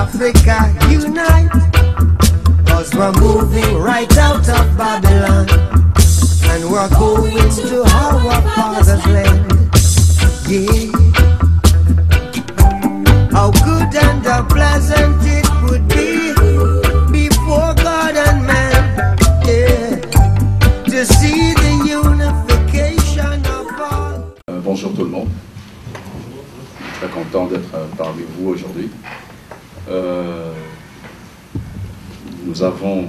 Africa unite, 'cause we're moving right out of Babylon, and we're going to our father's land. Yeah. How good and how pleasant it would be before God and man, yeah, to see the unification of all. Bonjour tout le monde. Très content d'être parmi vous aujourd'hui. Nous avons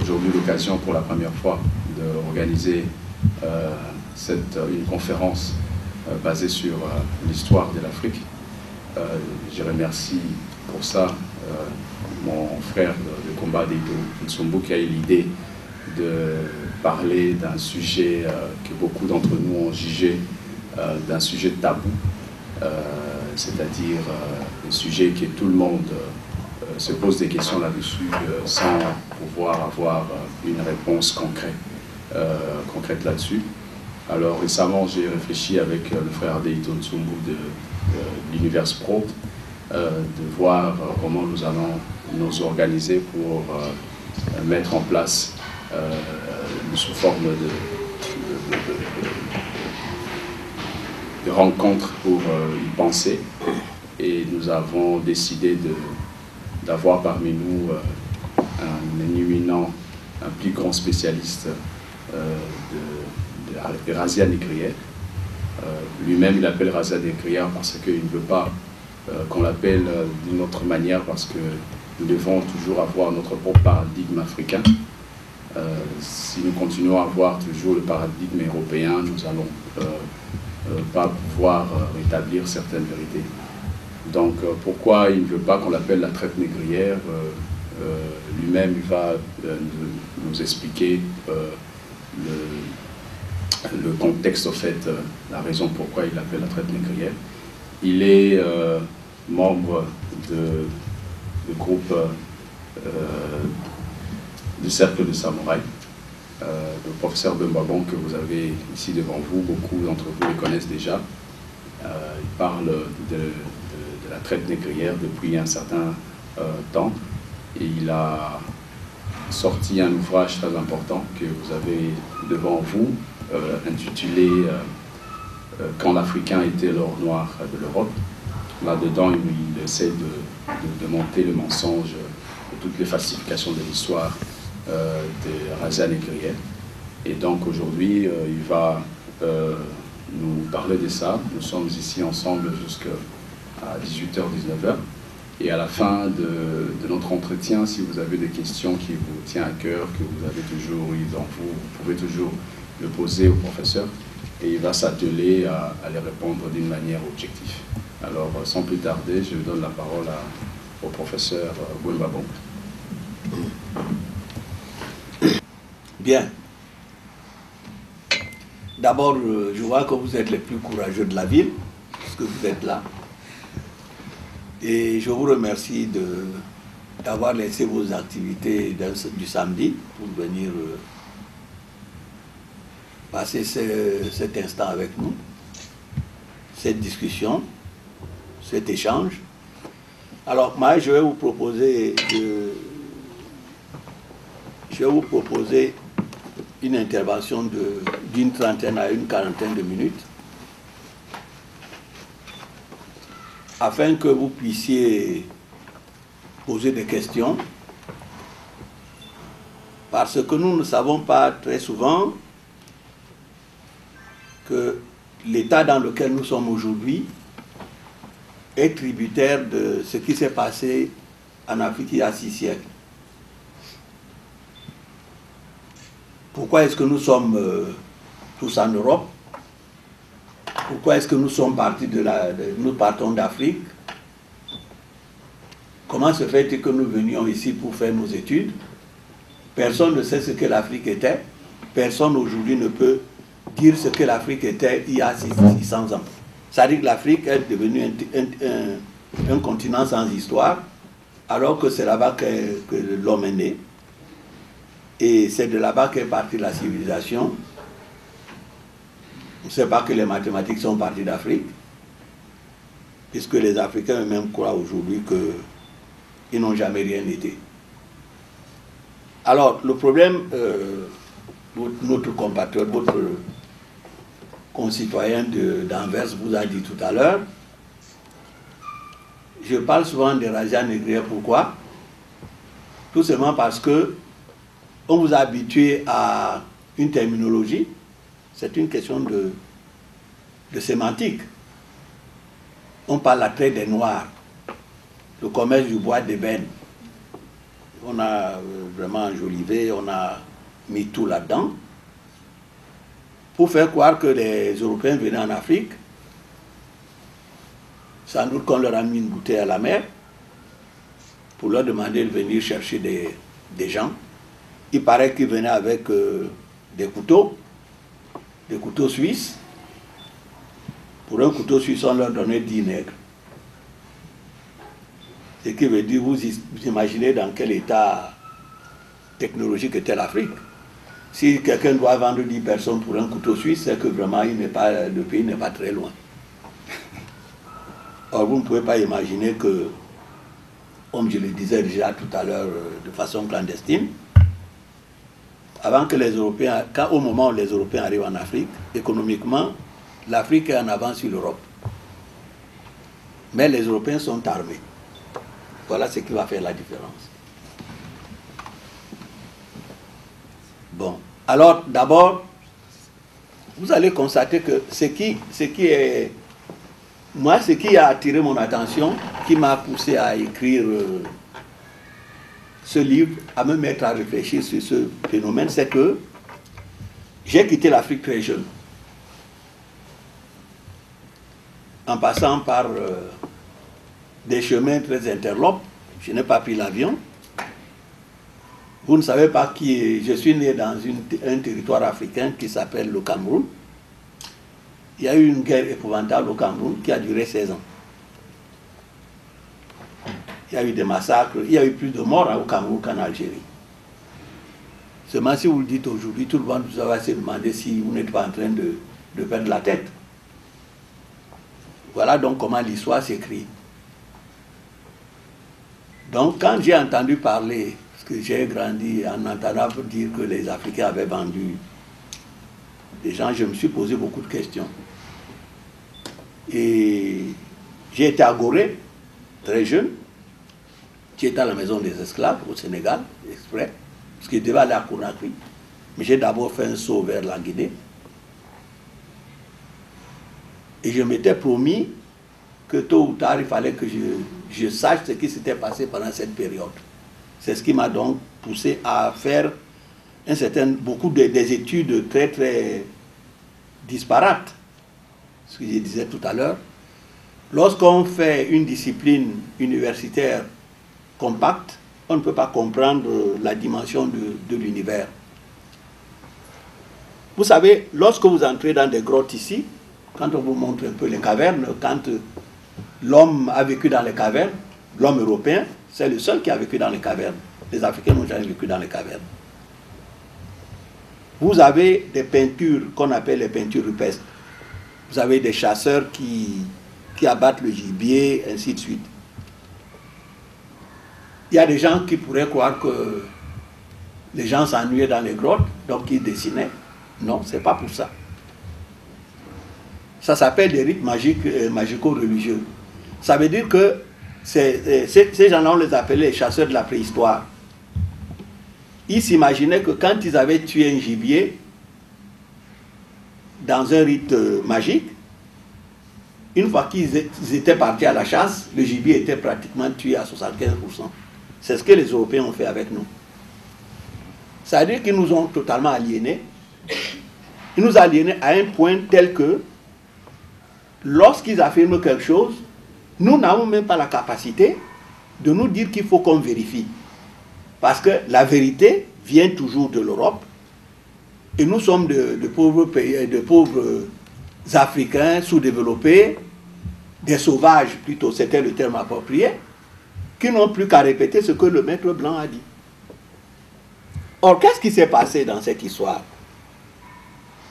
aujourd'hui l'occasion pour la première fois d'organiser une conférence basée sur l'histoire de l'Afrique. Je remercie pour ça mon frère de combat Deito Nsumbu qui a eu l'idée de parler d'un sujet que beaucoup d'entre nous ont jugé d'un sujet tabou, c'est-à-dire un sujet que tout le monde se pose des questions là-dessus sans pouvoir avoir une réponse concrète là-dessus. Alors récemment, j'ai réfléchi avec le frère Deito Nsumbu de l'Univers Pro de voir comment nous allons nous organiser pour mettre en place sous forme de rencontres pour y penser. Et nous avons décidé d'avoir parmi nous un éminent, un plus grand spécialiste de Razia Négrière. Lui-même, il appelle Razia Négrière parce qu'il ne veut pas qu'on l'appelle d'une autre manière, parce que nous devons toujours avoir notre propre paradigme africain. Si nous continuons à avoir toujours le paradigme européen, nous n'allons pas pouvoir rétablir certaines vérités. Donc pourquoi il ne veut pas qu'on l'appelle la traite négrière? Lui-même, il va nous expliquer le contexte, au fait, la raison pourquoi il l'appelle la traite négrière. Il est membre du groupe du Cercle de Samouraï. Le professeur Bembabon que vous avez ici devant vous, beaucoup d'entre vous le connaissent déjà. Il parle de la traite négrière depuis un certain temps, et il a sorti un ouvrage très important que vous avez devant vous, intitulé « Quand l'Africain était l'or noir de l'Europe ». Là-dedans, il essaie de monter le mensonge de toutes les falsifications de l'histoire de Razia Négrière. Et donc aujourd'hui, il va nous parler de ça. Nous sommes ici ensemble jusqu'à 18h-19h. Et à la fin de notre entretien, si vous avez des questions qui vous tiennent à cœur, que vous avez toujours eu dans vous, vous pouvez toujours le poser au professeur. Et il va s'atteler à les répondre d'une manière objective. Alors, sans plus tarder, je donne la parole au professeur Bembabon. Bien. D'abord, je vois que vous êtes les plus courageux de la ville, parce que vous êtes là. Et je vous remercie d'avoir laissé vos activités du samedi pour venir passer cet instant avec nous, cette discussion, cet échange. Alors, moi, je vais vous proposer une intervention d'une trentaine à une quarantaine de minutes, afin que vous puissiez poser des questions, parce que nous ne savons pas très souvent que l'état dans lequel nous sommes aujourd'hui est tributaire de ce qui s'est passé en Afrique il y a 6 siècles. Pourquoi est-ce que nous sommes tous en Europe? Pourquoi est-ce que nous sommes partis nous partons d'Afrique? Comment se fait-il que nous venions ici pour faire nos études? Personne ne sait ce que l'Afrique était. Personne aujourd'hui ne peut dire ce que l'Afrique était il y a 600 ans. C'est-à-dire que l'Afrique est devenue un continent sans histoire, alors que c'est là-bas que l'homme est né. Et c'est de là-bas qu'est partie la civilisation. On ne sait pas que les mathématiques sont parties d'Afrique, puisque les Africains eux-mêmes croient aujourd'hui ils n'ont jamais rien été. Alors, le problème, notre compatriote, votre concitoyen d'Anvers vous a dit tout à l'heure, je parle souvent des razzias négrières. Pourquoi? Tout simplement parce que on vous a habitué à une terminologie, c'est une question de sémantique. On parle la traite des Noirs, le commerce du bois d'ébène. On a vraiment enjolivé, on a mis tout là-dedans pour faire croire que les Européens venaient en Afrique. Sans doute qu'on leur a mis une bouteille à la mer pour leur demander de venir chercher des gens. Il paraît qu'ils venaient avec des couteaux suisses. Pour un couteau suisse, on leur donnait 10 nègres. Ce qui veut dire, vous imaginez dans quel état technologique était l'Afrique. Si quelqu'un doit vendre 10 personnes pour un couteau suisse, c'est que vraiment le pays n'est pas très loin. Or, vous ne pouvez pas imaginer que, comme je le disais déjà tout à l'heure de façon clandestine, avant que les Européens, au moment où les Européens arrivent en Afrique, économiquement, l'Afrique est en avance sur l'Europe. Mais les Européens sont armés. Voilà ce qui va faire la différence. Bon, alors d'abord, vous allez constater que ce qui a attiré mon attention, qui m'a poussé à écrire ce livre, à me mettre à réfléchir sur ce phénomène, c'est que j'ai quitté l'Afrique très jeune, en passant par des chemins très interlopes. Je n'ai pas pris l'avion. Vous ne savez pas qui est. Je suis né dans un territoire africain qui s'appelle le Cameroun. Il y a eu une guerre épouvantable au Cameroun qui a duré 16 ans. Il y a eu des massacres, il y a eu plus de morts au Cameroun qu'en Algérie. Seulement si vous le dites aujourd'hui, tout le monde va se demander si vous n'êtes pas en train de perdre la tête. Voilà donc comment l'histoire s'écrit. Donc quand j'ai entendu parler, parce que j'ai grandi en entendant dire que les Africains avaient vendu des gens, je me suis posé beaucoup de questions. Et j'ai été à Gorée, très jeune. J'étais à la maison des esclaves au Sénégal, exprès, parce que je devais aller à Conakry. Mais j'ai d'abord fait un saut vers la Guinée. Et je m'étais promis que tôt ou tard, il fallait que je sache ce qui s'était passé pendant cette période. C'est ce qui m'a donc poussé à faire beaucoup des études très, très disparates. Ce que je disais tout à l'heure. Lorsqu'on fait une discipline universitaire compacte, on ne peut pas comprendre la dimension de l'univers. Vous savez, lorsque vous entrez dans des grottes ici, quand on vous montre un peu les cavernes, quand l'homme a vécu dans les cavernes, l'homme européen, c'est le seul qui a vécu dans les cavernes. Les Africains n'ont jamais vécu dans les cavernes. Vous avez des peintures qu'on appelle les peintures rupestres. Vous avez des chasseurs qui abattent le gibier, ainsi de suite. Il y a des gens qui pourraient croire que les gens s'ennuyaient dans les grottes, donc ils dessinaient. Non, ce n'est pas pour ça. Ça s'appelle des rites magico-religieux. Ça veut dire que ces gens-là, on les appelait les chasseurs de la préhistoire. Ils s'imaginaient que quand ils avaient tué un gibier dans un rite magique, une fois qu'ils étaient partis à la chasse, le gibier était pratiquement tué à 75%. C'est ce que les Européens ont fait avec nous. Ça veut dire qu'ils nous ont totalement aliénés. Ils nous ont aliénés à un point tel que lorsqu'ils affirment quelque chose, nous n'avons même pas la capacité de nous dire qu'il faut qu'on vérifie. Parce que la vérité vient toujours de l'Europe. Et nous sommes de pauvres pays, de pauvres Africains sous-développés, des sauvages plutôt, c'était le terme approprié, qui n'ont plus qu'à répéter ce que le maître blanc a dit. Or, qu'est-ce qui s'est passé dans cette histoire?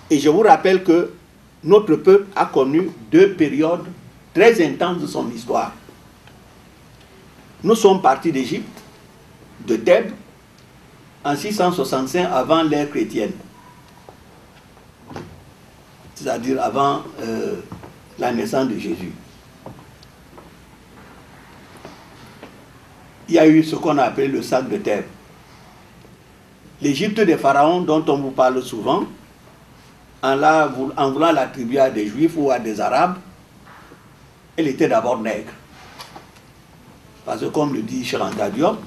Et je vous rappelle que notre peuple a connu deux périodes très intenses de son histoire. Nous sommes partis d'Égypte, de Thèbes, en 665 avant l'ère chrétienne. C'est-à-dire avant la naissance de Jésus. Il y a eu ce qu'on appelle le sac de Thèbes. L'Égypte des pharaons dont on vous parle souvent, en voulant l'attribuer à des Juifs ou à des Arabes, elle était d'abord nègre. Parce que comme le dit Cheikh Anta Diop,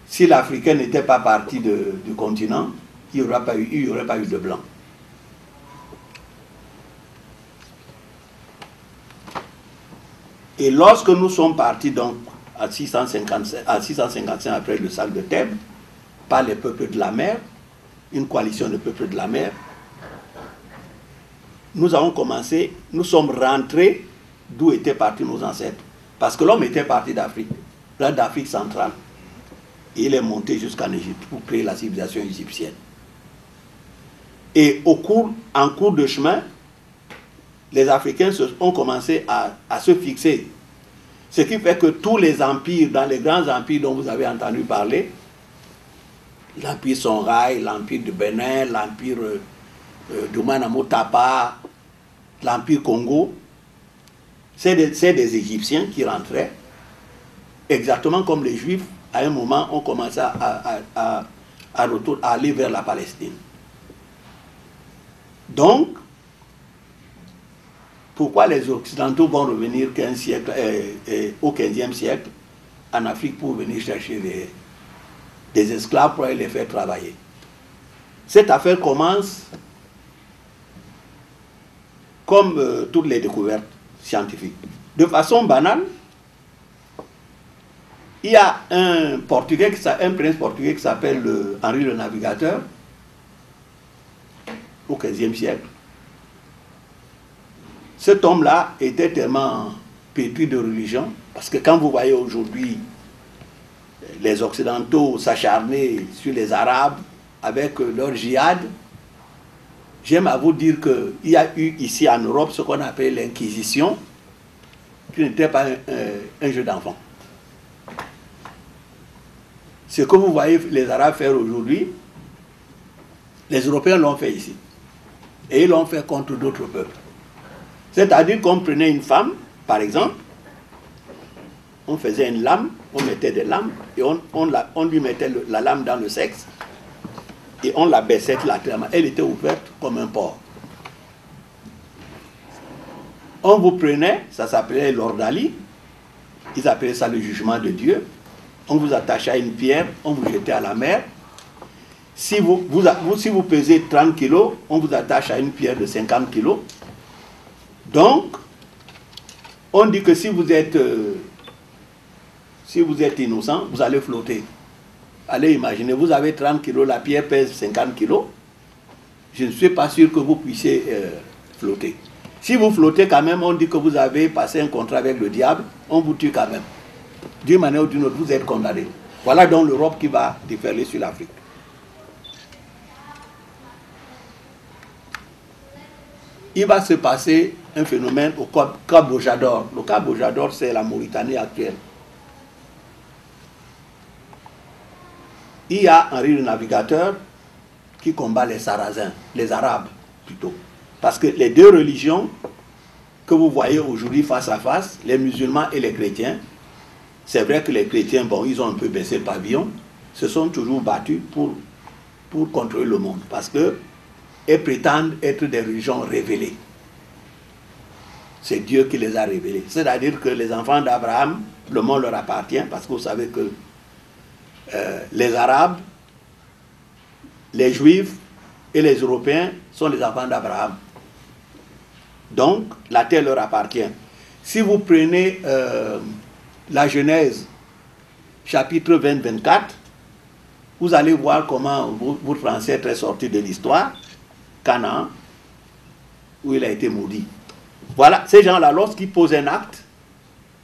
si l'Africain n'était pas parti du continent, il n'y aurait pas eu de blanc. Et lorsque nous sommes partis donc à 655 après le sac de Thèbes, par les peuples de la mer, une coalition de peuples de la mer, nous sommes rentrés d'où étaient partis nos ancêtres. Parce que l'homme était parti d'Afrique centrale. Et il est monté jusqu'en Égypte pour créer la civilisation égyptienne. Et en cours de chemin, les Africains ont commencé à se fixer. Ce qui fait que tous les empires, dans les grands empires dont vous avez entendu parler, l'empire Songhai, l'empire de Bénin, l'empire d'Oumanamo Tapa, l'empire Congo, c'est des Égyptiens qui rentraient, exactement comme les Juifs, à un moment, ont commencé à aller vers la Palestine. Donc, pourquoi les Occidentaux vont revenir au XVe siècle en Afrique pour venir chercher des esclaves pour aller les faire travailler? Cette affaire commence comme toutes les découvertes scientifiques. De façon banale, il y a un prince portugais qui s'appelle Henri le Navigateur, au XVe siècle. Cet homme-là était tellement pétri de religion, parce que quand vous voyez aujourd'hui les Occidentaux s'acharner sur les Arabes avec leur djihad, j'aime à vous dire qu'il y a eu ici en Europe ce qu'on appelle l'Inquisition, qui n'était pas un jeu d'enfant. Ce que vous voyez les Arabes faire aujourd'hui, les Européens l'ont fait ici. Et ils l'ont fait contre d'autres peuples. C'est-à-dire qu'on prenait une femme, par exemple, on faisait une lame, on mettait des lames, et on lui mettait la lame dans le sexe, et on la baissait latéralement. Elle était ouverte comme un porc. On vous prenait, ça s'appelait l'ordalie, ils appelaient ça le jugement de Dieu. On vous attachait à une pierre, on vous jetait à la mer. Si vous pesez 30 kilos, on vous attache à une pierre de 50 kilos. Donc, on dit que si vous êtes innocent, vous allez flotter. Allez imaginer, vous avez 30 kilos, la pierre pèse 50 kilos. Je ne suis pas sûr que vous puissiez flotter. Si vous flottez quand même, on dit que vous avez passé un contrat avec le diable, on vous tue quand même. D'une manière ou d'une autre, vous êtes condamné. Voilà donc l'Europe qui va déferler sur l'Afrique. Il va se passer un phénomène au Cap Bojador. Le Cap Bojador, c'est la Mauritanie actuelle. Il y a Henri le Navigateur qui combat les Sarrasins, les Arabes plutôt. Parce que les deux religions que vous voyez aujourd'hui face à face, les musulmans et les chrétiens, c'est vrai que les chrétiens, bon, ils ont un peu baissé le pavillon, se sont toujours battus pour contrôler le monde. Parce qu'ils prétendent être des religions révélées. C'est Dieu qui les a révélées. C'est-à-dire que les enfants d'Abraham, le monde leur appartient, parce que vous savez que les Arabes, les Juifs et les Européens sont les enfants d'Abraham. Donc, la terre leur appartient. Si vous prenez la Genèse, chapitre 20-24, vous allez voir comment votre ancêtre est sorti de l'histoire, Canaan, où il a été maudit. Voilà, ces gens-là, lorsqu'ils posent un acte,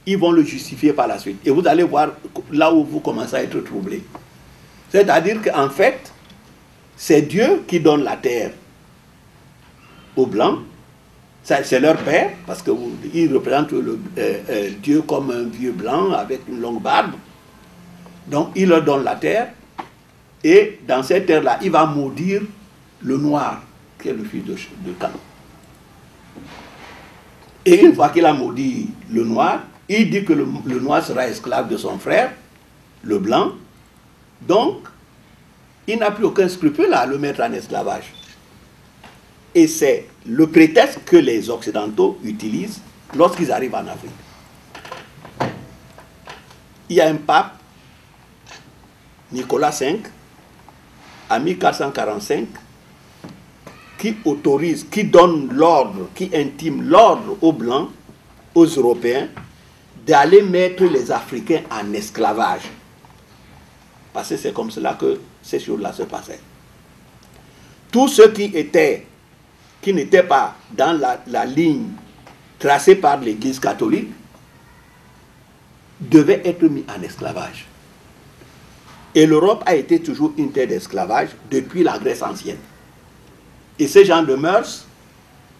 ils vont le justifier par la suite. Et vous allez voir là où vous commencez à être troublé. C'est-à-dire qu'en fait, c'est Dieu qui donne la terre aux Blancs, C'est leur père, parce qu'ils représentent Dieu comme un vieux blanc avec une longue barbe. Donc, il leur donne la terre, et dans cette terre-là, il va maudire le noir, qui est le fils de Canaan. Et une fois qu'il a maudit le noir, il dit que le noir sera esclave de son frère, le blanc. Donc, il n'a plus aucun scrupule à le mettre en esclavage. Et c'est le prétexte que les Occidentaux utilisent lorsqu'ils arrivent en Afrique. Il y a un pape, Nicolas V, en 1445, qui autorise, qui donne l'ordre, qui intime l'ordre aux Blancs, aux Européens, d'aller mettre les Africains en esclavage. Parce que c'est comme cela que ces choses-là se passaient. Tous ceux qui n'étaient pas dans la ligne tracée par l'Église catholique devaient être mis en esclavage. Et l'Europe a été toujours une terre d'esclavage depuis la Grèce ancienne. Et ces gens de mœurs,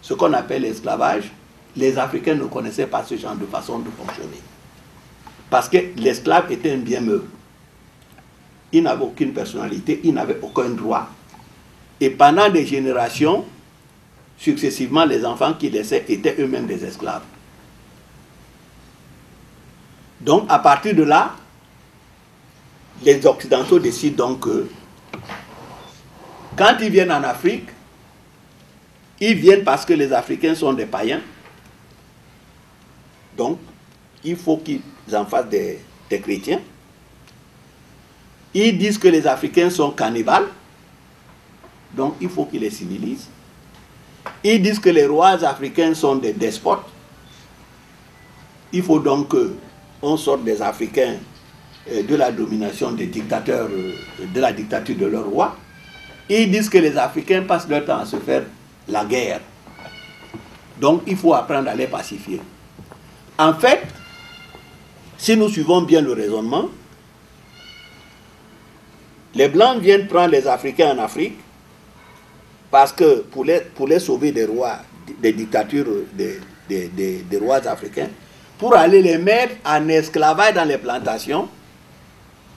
ce qu'on appelle l'esclavage, les Africains ne connaissaient pas ce genre de façon de fonctionner. Parce que l'esclave était un bien meuble. Il n'avait aucune personnalité, il n'avait aucun droit. Et pendant des générations, successivement, les enfants qu'il laissait étaient eux-mêmes des esclaves. Donc, à partir de là, les Occidentaux décident donc que quand ils viennent en Afrique, ils viennent parce que les Africains sont des païens. Donc, il faut qu'ils en fassent des chrétiens. Ils disent que les Africains sont cannibales. Donc, il faut qu'ils les civilisent. Ils disent que les rois africains sont des despotes. Il faut donc qu'on sorte des Africains de la domination des dictateurs, de la dictature de leurs rois. Ils disent que les Africains passent leur temps à se faire la guerre. Donc, il faut apprendre à les pacifier. En fait, si nous suivons bien le raisonnement, les Blancs viennent prendre les Africains en Afrique parce que pour les sauver des rois, des dictatures des rois africains, pour aller les mettre en esclavage dans les plantations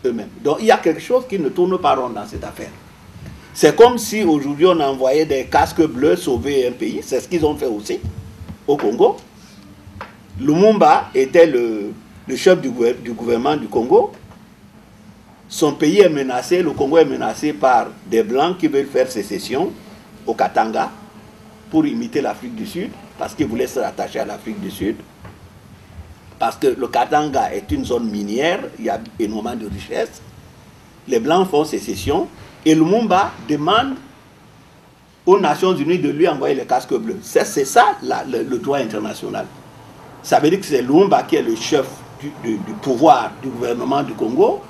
eux-mêmes. Donc il y a quelque chose qui ne tourne pas rond dans cette affaire. C'est comme si aujourd'hui on envoyait des casques bleus sauver un pays. C'est ce qu'ils ont fait aussi au Congo. Lumumba était le chef du gouvernement du Congo. Son pays est menacé, le Congo est menacé par des Blancs qui veulent faire sécession au Katanga pour imiter l'Afrique du Sud, parce qu'ils voulaient se rattacher à l'Afrique du Sud. Parce que le Katanga est une zone minière, il y a énormément de richesses. Les Blancs font sécession et Lumumba demande aux Nations Unies de lui envoyer les casques bleus. C'est ça le droit international. Ça veut dire que c'est Lumumba qui est le chef du pouvoir du gouvernement du Congo.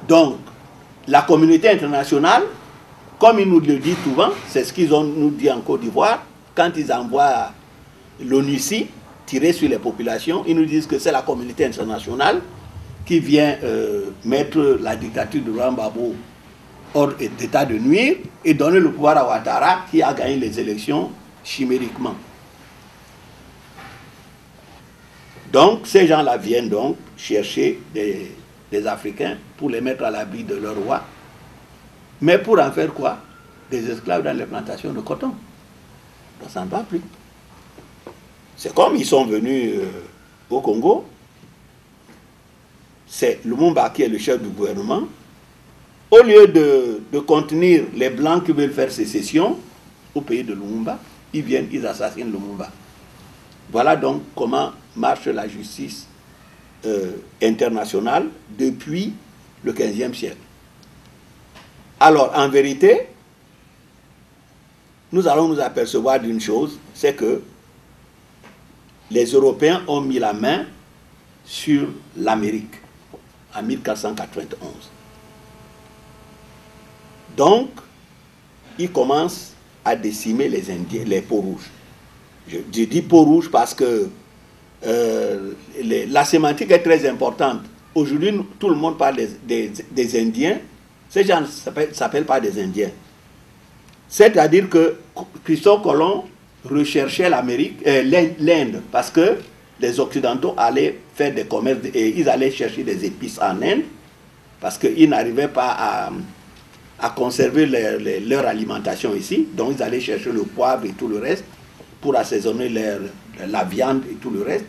Donc, la communauté internationale, comme ils nous le disent souvent, c'est ce qu'ils nous dit en Côte d'Ivoire, quand ils envoient l'ONUCI tirer sur les populations, ils nous disent que c'est la communauté internationale qui vient mettre la dictature de Rambabo hors d'état de nuire et donner le pouvoir à Ouattara qui a gagné les élections chimériquement. Donc, ces gens-là viennent donc chercher des Africains pour les mettre à l'abri de leur roi. Mais pour en faire quoi? Des esclaves dans les plantations de coton. Donc, ça ne va plus. C'est comme ils sont venus au Congo. C'est Lumumba qui est le chef du gouvernement. Au lieu de contenir les Blancs qui veulent faire sécession au pays de Lumumba, ils viennent, ils assassinent Lumumba. Voilà donc comment marche la justice internationale depuis le XVe siècle. Alors, en vérité, nous allons nous apercevoir d'une chose, c'est que les Européens ont mis la main sur l'Amérique en 1491. Donc, ils commencent à décimer les Indiens, les peaux-rouges. Je dis peaux-rouges parce que la sémantique est très importante. Aujourd'hui, tout le monde parle des Indiens. Ces gens ne s'appellent pas des Indiens. C'est-à-dire que Christophe Colomb recherchaient l'Inde, parce que les Occidentaux allaient faire des commerces et ils allaient chercher des épices en Inde, parce qu'ils n'arrivaient pas à conserver leur alimentation ici. Donc ils allaient chercher le poivre et tout le reste pour assaisonner la viande et tout le reste.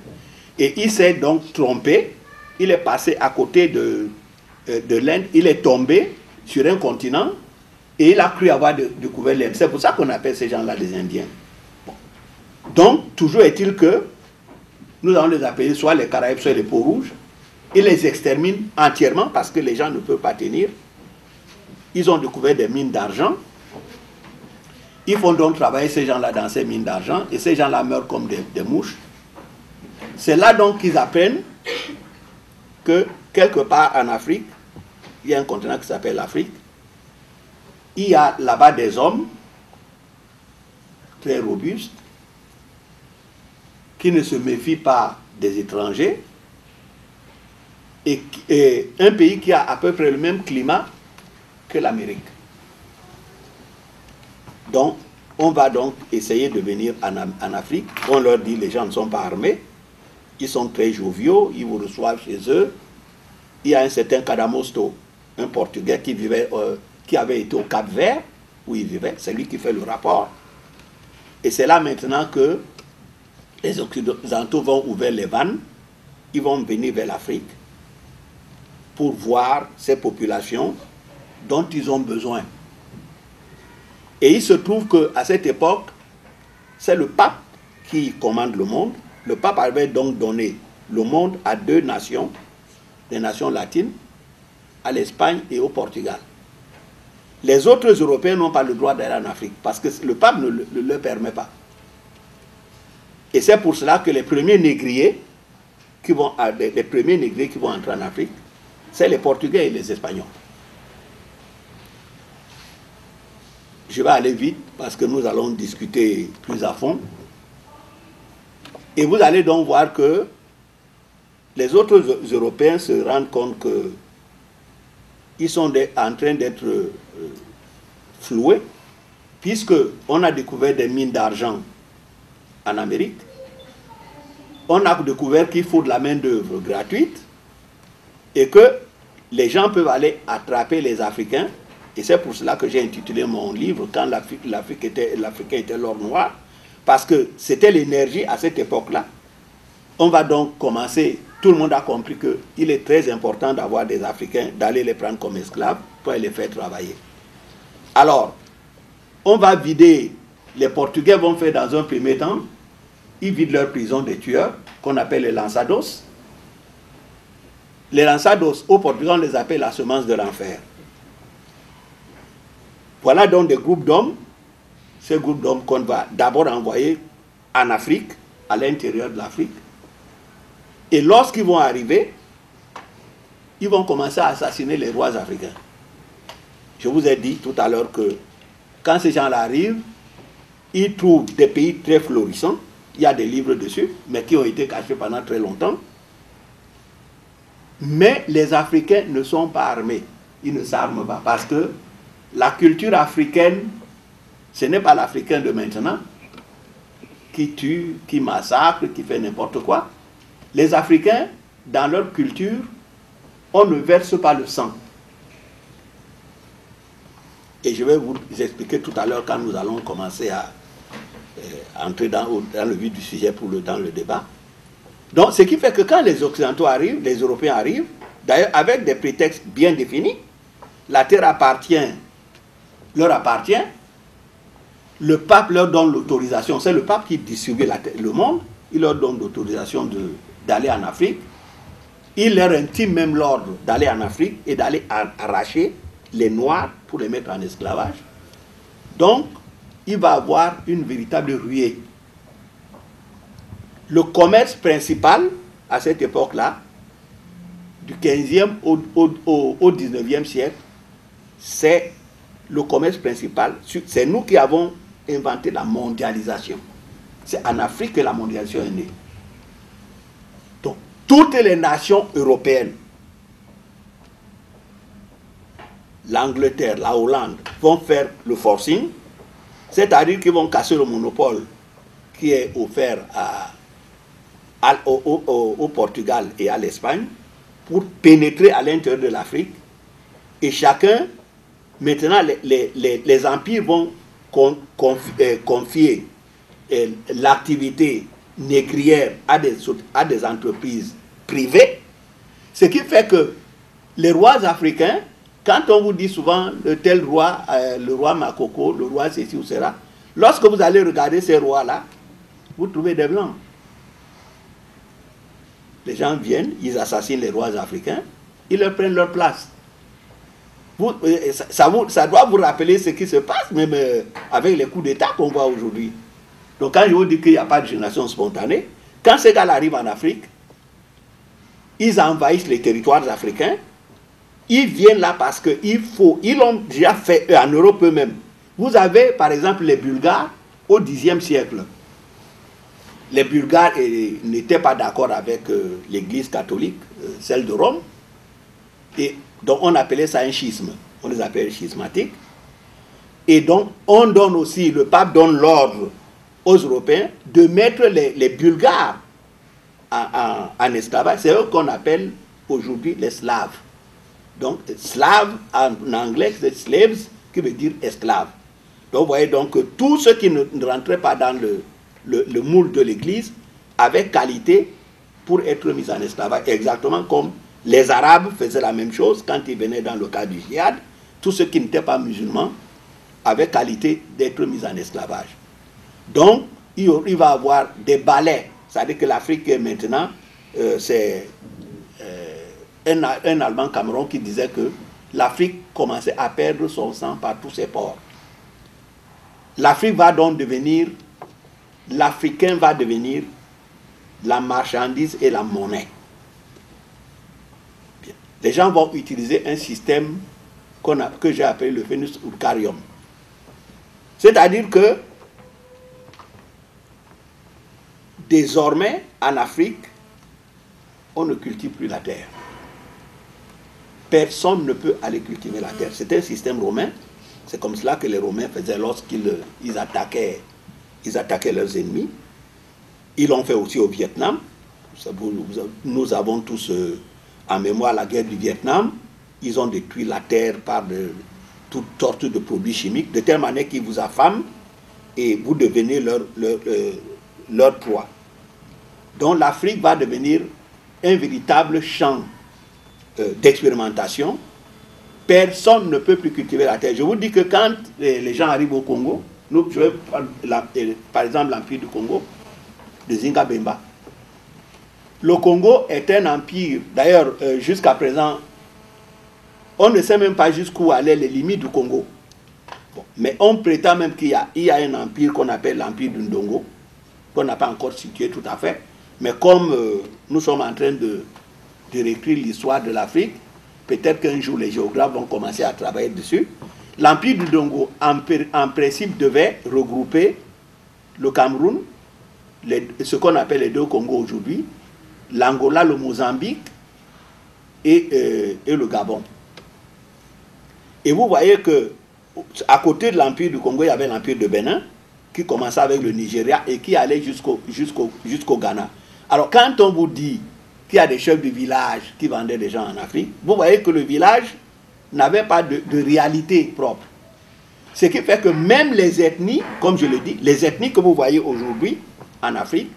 Et il s'est donc trompé. Il est passé à côté de l'Inde. Il est tombé sur un continent et il a cru avoir découvert l'Inde. C'est pour ça qu'on appelle ces gens-là des Indiens. Bon. Donc, toujours est-il que nous allons les appeler soit les Caraïbes, soit les peaux-rouges. Ils les exterminent entièrement parce que les gens ne peuvent pas tenir. Ils ont découvert des mines d'argent. Ils font donc travailler ces gens-là dans ces mines d'argent et ces gens-là meurent comme des mouches. C'est là donc qu'ils apprennent que quelque part en Afrique, il y a un continent qui s'appelle l'Afrique, il y a là-bas des hommes très robustes qui ne se méfient pas des étrangers et un pays qui a à peu près le même climat que l'Amérique. Donc, on va donc essayer de venir en Afrique. On leur dit, les gens ne sont pas armés, ils sont très joviaux, ils vous reçoivent chez eux. Il y a un certain Cadamosto, un Portugais qui avait été au Cap-Vert, où il vivait, c'est lui qui fait le rapport. Et c'est là maintenant que les Occidentaux vont ouvrir les vannes, ils vont venir vers l'Afrique pour voir ces populations dont ils ont besoin. Et il se trouve qu'à cette époque, c'est le pape qui commande le monde. Le pape avait donc donné le monde à deux nations, des nations latines, à l'Espagne et au Portugal. Les autres Européens n'ont pas le droit d'aller en Afrique parce que le pape ne le leur permet pas. Et c'est pour cela que les premiers négriers qui vont entrer en Afrique, c'est les Portugais et les Espagnols. Je vais aller vite parce que nous allons discuter plus à fond. Et vous allez donc voir que les autres Européens se rendent compte qu'ils sont en train d'être floués, puisqu'on a découvert des mines d'argent en Amérique. On a découvert qu'il faut de la main-d'œuvre gratuite et que les gens peuvent aller attraper les Africains. Et c'est pour cela que j'ai intitulé mon livre « Quand l'Africain était l'or noir », parce que c'était l'énergie à cette époque-là. On va donc commencer, tout le monde a compris qu'il est très important d'avoir des Africains, d'aller les prendre comme esclaves pour les faire travailler. Alors, on va vider, les Portugais vont faire dans un premier temps, ils vident leur prison des tueurs, qu'on appelle les lançados. Les lançados, au Portugal, on les appelle la semence de l'enfer. Voilà donc des groupes d'hommes, ces groupes d'hommes qu'on va d'abord envoyer en Afrique, à l'intérieur de l'Afrique. Et lorsqu'ils vont arriver, ils vont commencer à assassiner les rois africains. Je vous ai dit tout à l'heure que quand ces gens-là arrivent, ils trouvent des pays très florissants. Il y a des livres dessus, mais qui ont été cachés pendant très longtemps. Mais les Africains ne sont pas armés. Ils ne s'arment pas parce que la culture africaine, ce n'est pas l'Africain de maintenant qui tue, qui massacre, qui fait n'importe quoi. Les Africains, dans leur culture, on ne verse pas le sang. Et je vais vous expliquer tout à l'heure quand nous allons commencer à entrer dans le vif du sujet dans le débat. Donc, ce qui fait que quand les Occidentaux arrivent, les Européens arrivent, d'ailleurs avec des prétextes bien définis, la terre leur appartient, le pape leur donne l'autorisation, c'est le pape qui distribue le monde, il leur donne l'autorisation d'aller en Afrique, il leur intime même l'ordre d'aller en Afrique et d'aller arracher les Noirs pour les mettre en esclavage. Donc, il va y avoir une véritable ruée. Le commerce principal, à cette époque-là, du 15e au 19e siècle, c'est le commerce principal. C'est nous qui avons inventé la mondialisation. C'est en Afrique que la mondialisation est née. Donc, toutes les nations européennes, l'Angleterre, la Hollande, vont faire le forcing, c'est-à-dire qu'ils vont casser le monopole qui est offert au Portugal et à l'Espagne pour pénétrer à l'intérieur de l'Afrique. Et chacun, maintenant, les empires vont confier l'activité négrière à des entreprises privées, ce qui fait que les rois africains, quand on vous dit souvent tel roi, le roi Makoko, le roi ceci ou cela, lorsque vous allez regarder ces rois-là, vous trouvez des blancs. Les gens viennent, ils assassinent les rois africains, ils leur prennent leur place. Ça doit vous rappeler ce qui se passe même avec les coups d'État qu'on voit aujourd'hui. Donc quand je vous dis qu'il n'y a pas de génération spontanée, quand ces gars arrivent en Afrique, ils envahissent les territoires africains, ils viennent là parce qu'ils l'ont déjà fait en Europe eux-mêmes. Vous avez par exemple les Bulgares au Xe siècle. Les Bulgares n'étaient pas d'accord avec l'église catholique, celle de Rome, et donc on appelait ça un schisme, on les appelait schismatiques. Et donc on donne aussi, le pape donne l'ordre aux Européens de mettre les Bulgares en esclavage. C'est eux qu'on appelle aujourd'hui les Slaves. Donc Slaves en anglais c'est slaves, qui veut dire esclaves. Donc vous voyez donc que tous ceux qui ne rentraient pas dans le moule de l'église avaient qualité pour être mis en esclavage, exactement comme les Arabes faisaient la même chose quand ils venaient dans le cas du djihad. Tous ceux qui n'étaient pas musulmans avaient qualité d'être mis en esclavage. Donc, il va y avoir des balais. C'est-à-dire que l'Afrique maintenant, c'est un Allemand Cameron qui disait que l'Afrique commençait à perdre son sang par tous ses ports. L'Afrique va donc devenir, l'Africain va devenir la marchandise et la monnaie. Bien. Les gens vont utiliser un système que j'ai appelé le Venus Urcarium. C'est-à-dire que désormais, en Afrique, on ne cultive plus la terre. Personne ne peut aller cultiver la terre. C'est un système romain. C'est comme cela que les Romains faisaient lorsqu'ils attaquaient leurs ennemis. Ils l'ont fait aussi au Vietnam. Nous avons tous en mémoire la guerre du Vietnam. Ils ont détruit la terre par toutes sortes de produits chimiques, de telle manière qu'ils vous affament et vous devenez leur proie. Donc l'Afrique va devenir un véritable champ d'expérimentation. Personne ne peut plus cultiver la terre. Je vous dis que quand les gens arrivent au Congo, je vais prendre par exemple l'empire du Congo, de Zinga Bemba. Le Congo est un empire, d'ailleurs jusqu'à présent, on ne sait même pas jusqu'où allaient les limites du Congo. Bon, mais on prétend même qu'il y a un empire qu'on appelle l'empire du Ndongo, qu'on n'a pas encore situé tout à fait. Mais comme nous sommes en train de réécrire l'histoire de l'Afrique, peut-être qu'un jour les géographes vont commencer à travailler dessus. L'empire du Ndongo, en principe, devait regrouper le Cameroun, ce qu'on appelle les deux Congos aujourd'hui, l'Angola, le Mozambique et le Gabon. Et vous voyez que à côté de l'empire du Congo, il y avait l'empire de Bénin, qui commençait avec le Nigeria et qui allait jusqu'au Ghana. Alors quand on vous dit qu'il y a des chefs de village qui vendaient des gens en Afrique, vous voyez que le village n'avait pas de réalité propre. Ce qui fait que même les ethnies, comme je le dis, les ethnies que vous voyez aujourd'hui en Afrique,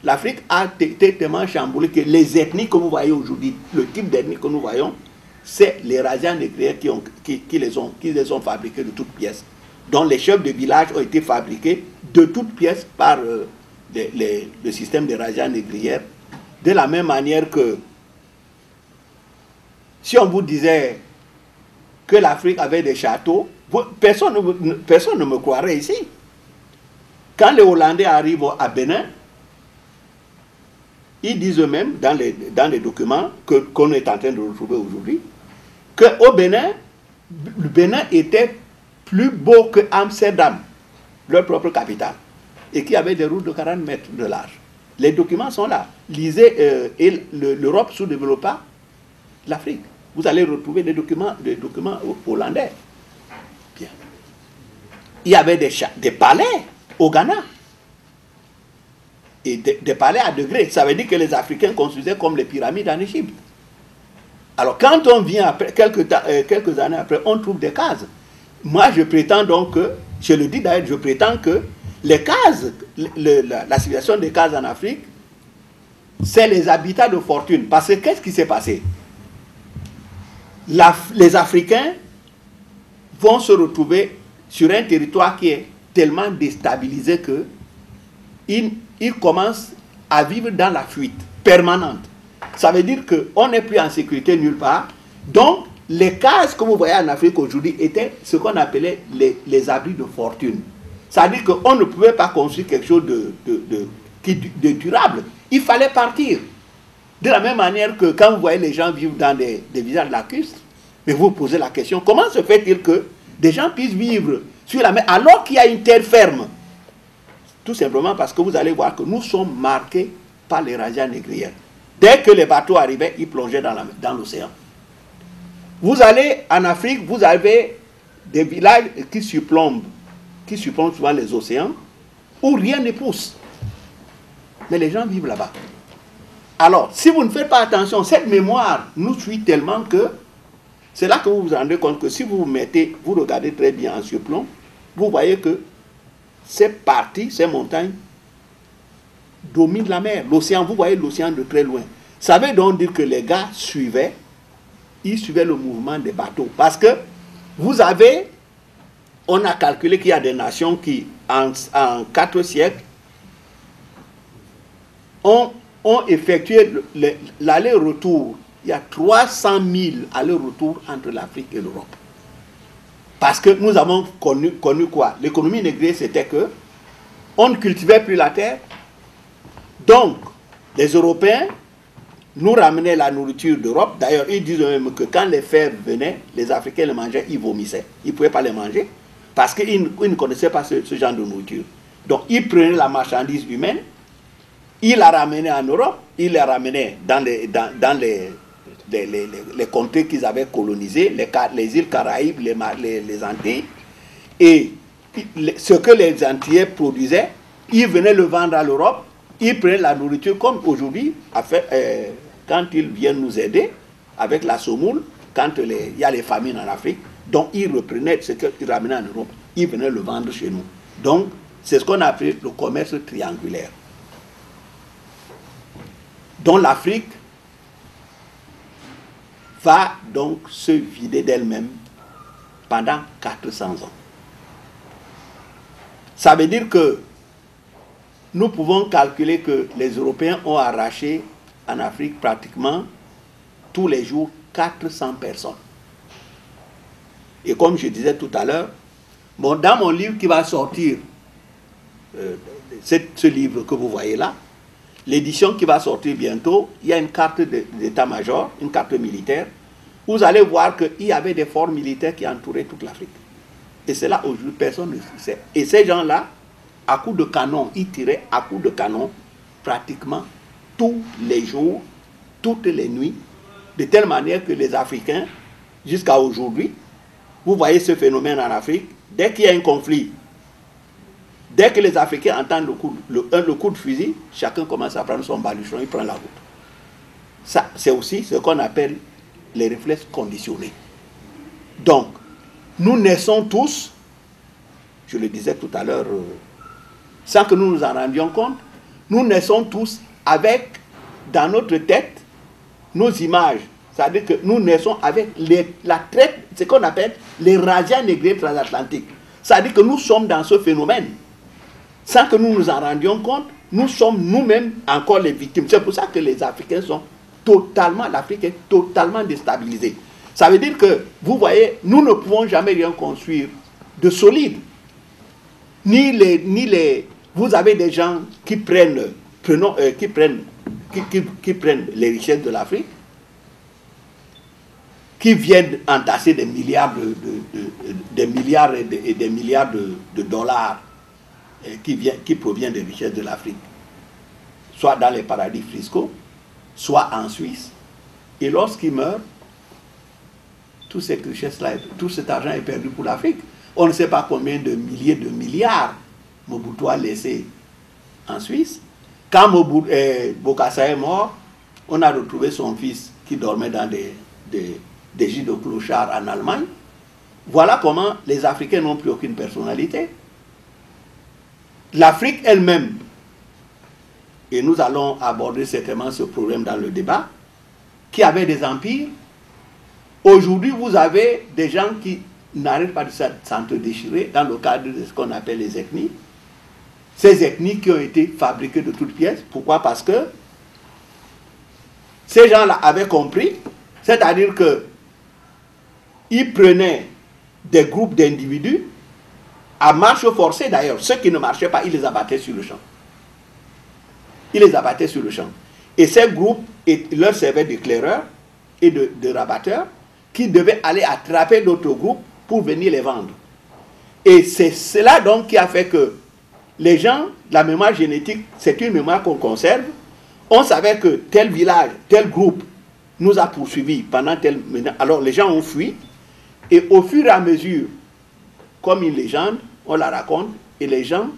l'Afrique a été tellement chamboulée que les ethnies que vous voyez aujourd'hui, le type d'ethnie que nous voyons, c'est les Raja négrières qui les ont fabriqués de toutes pièces. Donc les chefs de village ont été fabriqués de toutes pièces par le système des Raja négrières. De la même manière que si on vous disait que l'Afrique avait des châteaux, personne ne me croirait ici. Quand les Hollandais arrivent à Bénin, ils disent eux-mêmes dans les documents qu'on est en train de retrouver aujourd'hui, qu'au Bénin, le Bénin était plus beau que Amsterdam, leur propre capitale, et qu'il y avait des routes de 40 mètres de large. Les documents sont là. Lisez l'Europe sous-développa l'Afrique. Vous allez retrouver des documents hollandais. Bien. Il y avait des palais au Ghana. et des palais à degrés. Ça veut dire que les Africains construisaient comme les pyramides en Égypte. Alors quand on vient après, quelques années après, on trouve des cases. Moi, je prétends donc que, je le dis d'ailleurs, je prétends que les cases, la civilisation des cases en Afrique, c'est les habitats de fortune. Parce que qu'est-ce qui s'est passé? Les Africains vont se retrouver sur un territoire qui est tellement déstabilisé que ils commencent à vivre dans la fuite permanente. Ça veut dire qu'on n'est plus en sécurité nulle part. Donc, les cases que vous voyez en Afrique aujourd'hui étaient ce qu'on appelait les abris de fortune. Ça veut dire qu'on ne pouvait pas construire quelque chose de durable. Il fallait partir. De la même manière que quand vous voyez les gens vivre dans des villages lacustres, mais vous vous posez la question, comment se fait-il que des gens puissent vivre sur la mer alors qu'il y a une terre ferme? Tout simplement parce que vous allez voir que nous sommes marqués par les razzias négrières. Dès que les bateaux arrivaient, ils plongeaient dans l'océan. Vous allez en Afrique, vous avez des villages qui surplombent souvent les océans, où rien ne pousse. Mais les gens vivent là-bas. Alors, si vous ne faites pas attention, cette mémoire nous suit tellement que c'est là que vous vous rendez compte que si vous vous regardez très bien en surplomb, vous voyez que ces parties, ces montagnes, dominent la mer. L'océan, vous voyez l'océan de très loin. Ça veut donc dire que les gars suivaient le mouvement des bateaux. Parce que on a calculé qu'il y a des nations qui, en 4 siècles, ont effectué l'aller-retour. Il y a 300 000 allers-retours entre l'Afrique et l'Europe. Parce que nous avons connu quoi? L'économie négrière, c'était que on ne cultivait plus la terre. Donc, les Européens nous ramenaient la nourriture d'Europe. D'ailleurs, ils disent même que quand les fèves venaient, les Africains les mangeaient, ils vomissaient. Ils ne pouvaient pas les manger parce qu'ils ne connaissaient pas ce genre de nourriture. Donc, ils prenaient la marchandise humaine, ils la ramenaient en Europe, ils la ramenaient dans les contrées qu'ils avaient colonisées, les îles Caraïbes, les Antilles. Et ce que les Antillais produisaient, ils venaient le vendre à l'Europe. Ils prenaient la nourriture comme aujourd'hui, quand ils viennent nous aider avec la semoule, quand il y a les famines en Afrique. Donc ils reprenaient ce qu'ils ramenaient en Europe, ils venaient le vendre chez nous. Donc c'est ce qu'on appelle le commerce triangulaire. Dont l'Afrique va donc se vider d'elle-même pendant 400 ans. Ça veut dire que nous pouvons calculer que les Européens ont arraché en Afrique pratiquement tous les jours 400 personnes. Et comme je disais tout à l'heure, dans mon livre qui va sortir, ce livre que vous voyez là, l'édition qui va sortir bientôt, il y a une carte d'état-major, une carte militaire. Vous allez voir qu'il y avait des forts militaires qui entouraient toute l'Afrique. Et c'est là aujourd'hui, personne ne sait. Et ces gens-là, à coups de canon, ils tiraient à coups de canon pratiquement tous les jours, toutes les nuits, de telle manière que les Africains, jusqu'à aujourd'hui, vous voyez ce phénomène en Afrique, dès qu'il y a un conflit, dès que les Africains entendent le coup de fusil, chacun commence à prendre son baluchon, il prend la route. Ça, c'est aussi ce qu'on appelle les réflexes conditionnés. Donc, nous naissons tous, je le disais tout à l'heure, sans que nous nous en rendions compte, nous naissons tous avec, dans notre tête, nos images. C'est-à-dire que nous naissons avec la traite, ce qu'on appelle les razzias négrières transatlantiques. C'est-à-dire que nous sommes dans ce phénomène. Sans que nous nous en rendions compte, nous sommes nous-mêmes encore les victimes. C'est pour ça que les Africains sont l'Afrique est totalement déstabilisée. Ça veut dire que, vous voyez, nous ne pouvons jamais rien construire de solide. Vous avez des gens qui prennent les richesses de l'Afrique, qui viennent entasser des milliards et des milliards de dollars qui proviennent des richesses de l'Afrique, soit dans les paradis fiscaux, soit en Suisse. Et lorsqu'ils meurent, toutes ces richesses-là, tout cet argent est perdu pour l'Afrique. On ne sait pas combien de milliers de milliards Mobutu a laissé en Suisse. Quand Bokassa est mort, on a retrouvé son fils qui dormait dans des gîtes de clochards en Allemagne. Voilà comment les Africains n'ont plus aucune personnalité. L'Afrique elle-même, et nous allons aborder certainement ce problème dans le débat, qui avait des empires. Aujourd'hui, vous avez des gens qui n'arrêtent pas de s'entre-déchirer dans le cadre de ce qu'on appelle les ethnies. Ces ethnies qui ont été fabriquées de toutes pièces. Pourquoi? Parce que ces gens-là avaient compris, c'est-à-dire qu'ils prenaient des groupes d'individus à marche forcée d'ailleurs. Ceux qui ne marchaient pas, ils les abattaient sur le champ. Ils les abattaient sur le champ. Et ces groupes leur servaient d'éclaireurs et de rabatteurs qui devaient aller attraper d'autres groupes pour venir les vendre. Et c'est cela donc qui a fait que les gens, la mémoire génétique, c'est une mémoire qu'on conserve. On savait que tel village, tel groupe nous a poursuivis pendant tel... Alors les gens ont fui. Et au fur et à mesure, comme une légende, on la raconte. Et les gens,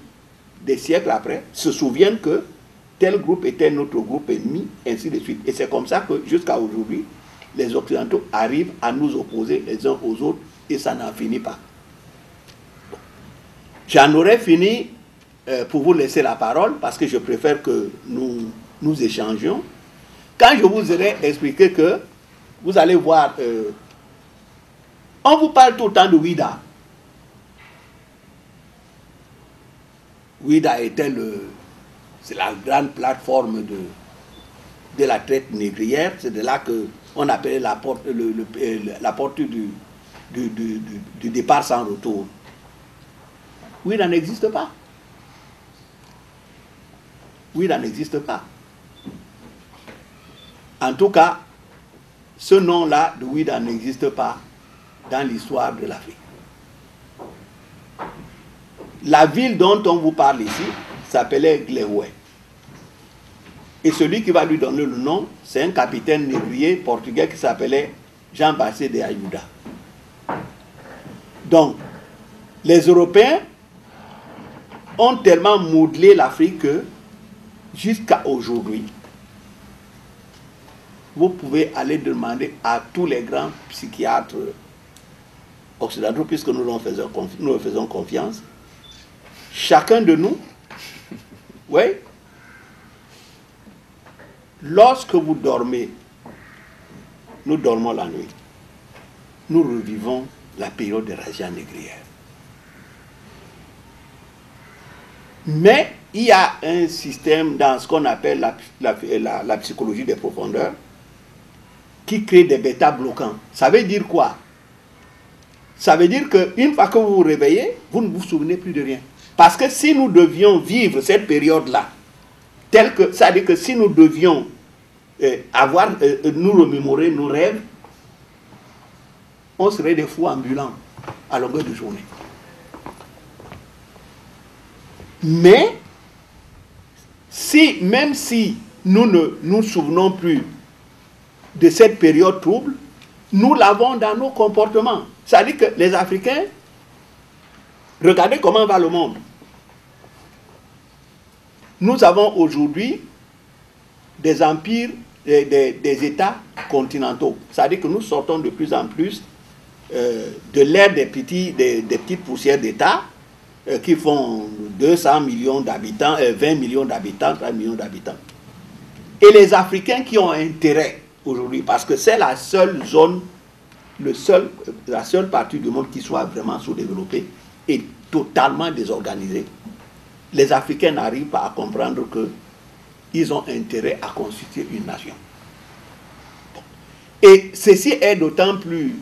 des siècles après, se souviennent que tel groupe était notre groupe ennemi, ainsi de suite. Et c'est comme ça que jusqu'à aujourd'hui, les Occidentaux arrivent à nous opposer les uns aux autres et ça n'en finit pas. Bon. J'en aurais fini pour vous laisser la parole parce que je préfère que nous échangions. Quand je vous aurai expliqué que vous allez voir, on vous parle tout le temps de Ouida. Ouida était c'est la grande plateforme de la traite négrière. C'est de là qu'on appelait la porte, la porte du départ sans retour. Ouida n'existe pas. Ouida n'existe pas. En tout cas, ce nom-là de Ouida n'existe pas dans l'histoire de l'Afrique. La ville dont on vous parle ici s'appelait Gléoué. Et celui qui va lui donner le nom, c'est un capitaine négrier portugais qui s'appelait Jean-Baptiste de Ayuda. Donc, les Européens ont tellement modelé l'Afrique que jusqu'à aujourd'hui, vous pouvez aller demander à tous les grands psychiatres occidentaux, puisque nous leur faisons confiance, chacun de nous, oui, lorsque vous dormez, nous dormons la nuit, nous revivons la période de razzia négrière. Mais il y a un système dans ce qu'on appelle la psychologie des profondeurs qui crée des bêta bloquants. Ça veut dire quoi? Ça veut dire qu'une fois que vous vous réveillez, vous ne vous souvenez plus de rien. Parce que si nous devions vivre cette période-là, telle que, ça veut dire que si nous devions nous remémorer nos rêves, on serait des fous ambulants à longueur de journée. Mais, même si nous ne nous souvenons plus de cette période trouble, nous l'avons dans nos comportements. C'est-à-dire que les Africains, regardez comment va le monde. Nous avons aujourd'hui des empires, des États continentaux. C'est-à-dire que nous sortons de plus en plus de l'ère des petites poussières d'États qui font 200 millions d'habitants, 20 millions d'habitants, 30 millions d'habitants. Et les Africains qui ont intérêt aujourd'hui, parce que c'est la seule zone, la seule partie du monde qui soit vraiment sous-développée et totalement désorganisée, les Africains n'arrivent pas à comprendre qu'ils ont intérêt à constituer une nation. Et ceci est d'autant plus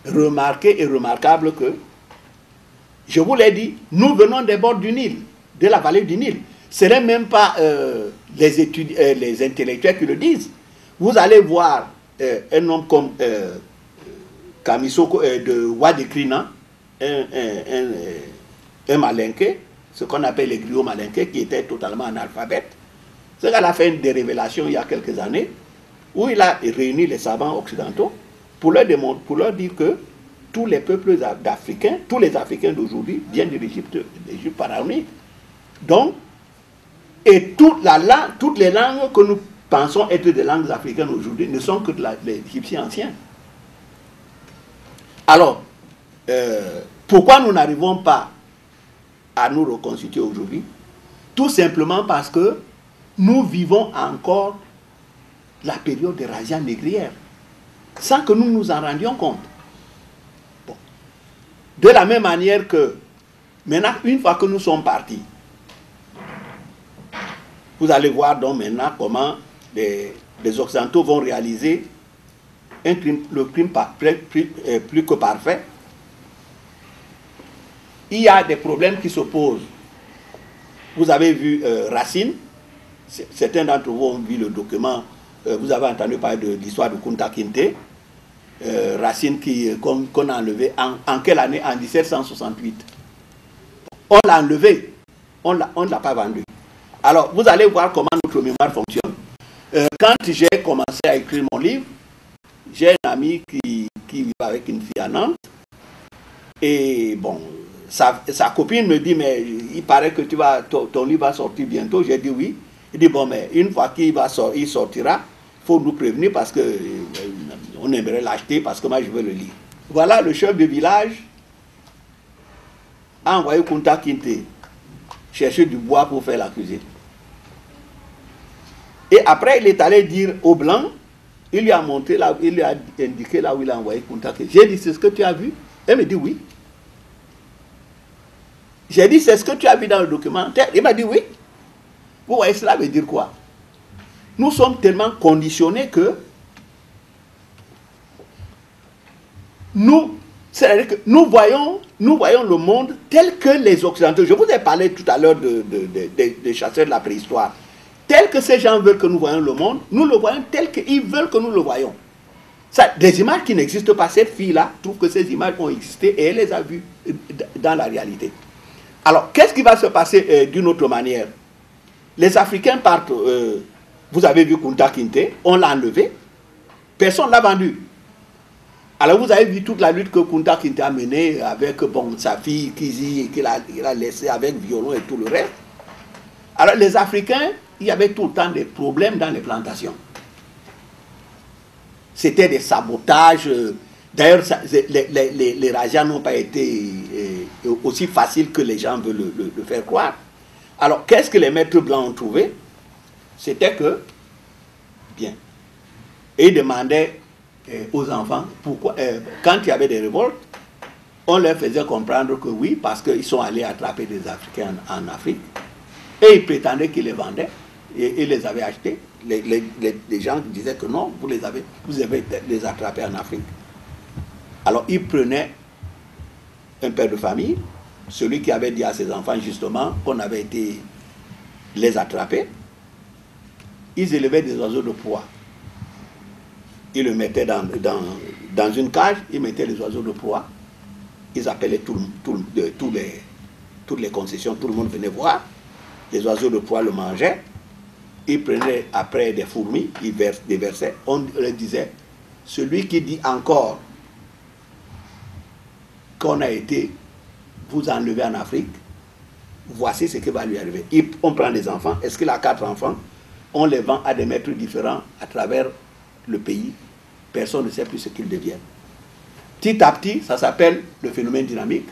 remarqué et remarquable que, je vous l'ai dit, nous venons des bords du Nil, de la vallée du Nil. Ce n'est même pas les intellectuels qui le disent. Vous allez voir un homme comme Kamisoko de Wadikrina, un malinqué, ce qu'on appelle les griots malinqués, qui était totalement analphabète. C'est qu'à la fin des révélations, il y a quelques années, où il a réuni les savants occidentaux pour leur dire que tous les peuples africains, tous les Africains d'aujourd'hui viennent de l'Égypte pharaonique. Donc, Et toutes les langues que nous pensons être des langues africaines aujourd'hui ne sont que les gypsies anciens. Alors, pourquoi nous n'arrivons pas à nous reconstituer aujourd'hui? Tout simplement parce que nous vivons encore la période des razzias négrières, sans que nous nous en rendions compte. Bon. De la même manière que, maintenant, une fois que nous sommes partis, vous allez voir donc maintenant comment les Occidentaux vont réaliser le crime plus que parfait. Il y a des problèmes qui se posent. Vous avez vu Racine, certains d'entre vous ont vu le document, vous avez entendu parler de l'histoire de Kunta Kinte, Racine qu'on a enlevé en quelle année? En 1768. On l'a enlevé, on ne l'a pas vendu. Alors, vous allez voir comment notre mémoire fonctionne. Quand j'ai commencé à écrire mon livre, j'ai un ami qui vit avec une fille à Nantes. Et bon, sa copine me dit, mais il paraît que ton livre va sortir bientôt. J'ai dit oui. Il dit, bon, mais une fois qu'il sortira, il faut nous prévenir parce qu'on aimerait l'acheter parce que moi je veux le lire. Voilà, le chef de village a envoyé Kunta Kinte chercher du bois pour faire la cuisine. Et après, il est allé dire au blanc, il lui a montré, il lui a indiqué là où il a envoyé Kunta Kinte. J'ai dit, c'est ce que tu as vu? Elle me dit oui. J'ai dit, c'est ce que tu as vu dans le documentaire? Il m'a dit oui. Vous voyez, cela veut dire quoi? Nous sommes tellement conditionnés que c'est-à-dire que nous voyons le monde tel que les Occidentaux. Je vous ai parlé tout à l'heure des chasseurs de la préhistoire. Tel que ces gens veulent que nous voyons le monde, nous le voyons tel qu'ils veulent que nous le voyons. Ça, des images qui n'existent pas, cette fille-là trouve que ces images ont existé et elle les a vues dans la réalité. Alors, qu'est-ce qui va se passer d'une autre manière? Les Africains partent, vous avez vu Kunta Kinte, on l'a enlevé, personne ne l'a vendu. Alors vous avez vu toute la lutte que Kunta Kinte a menée avec sa fille Kizi, qu'il a laissée avec violon et tout le reste. Alors les Africains, il y avait tout le temps des problèmes dans les plantations. C'était des sabotages. D'ailleurs, les razzias n'ont pas été aussi faciles que les gens veulent le faire croire. Alors, qu'est-ce que les maîtres blancs ont trouvé? C'était que, bien, et ils demandaient aux enfants, pourquoi, quand il y avait des révoltes, on leur faisait comprendre que oui, parce qu'ils sont allés attraper des Africains en Afrique, et ils prétendaient qu'ils les vendaient, et ils les avaient achetés. Les gens disaient que non, vous avez les attrapés en Afrique. Alors, ils prenaient un père de famille, celui qui avait dit à ses enfants justement qu'on avait été les attraper. Ils élevaient des oiseaux de proie. Ils le mettaient dans une cage, ils mettaient les oiseaux de proie. Ils appelaient toutes les concessions, tout le monde venait voir. Les oiseaux de proie le mangeaient. Ils prenaient après des fourmis, ils déversaient. On leur disait, celui qui dit encore qu'on a été vous enlever en Afrique, voici ce qui va lui arriver. On prend des enfants, est-ce qu'il a 4 enfants? On les vend à des maîtres différents à travers le pays. Personne ne sait plus ce qu'ils deviennent. Petit à petit, ça s'appelle le phénomène dynamique.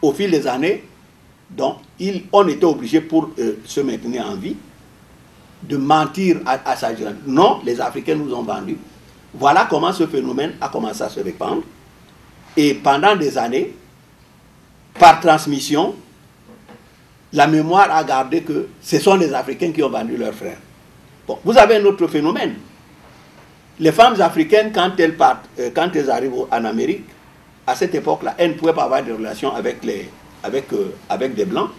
Au fil des années, donc, on était obligé pour se maintenir en vie de mentir à sa génération. Non, les Africains nous ont vendus. Voilà comment ce phénomène a commencé à se répandre. Et pendant des années, par transmission, la mémoire a gardé que ce sont les Africains qui ont vendu leurs frères. Bon, vous avez un autre phénomène. Les femmes africaines, quand elles partent, quand elles arrivent en Amérique, à cette époque-là, elles ne pouvaient pas avoir de relations avec des Blancs.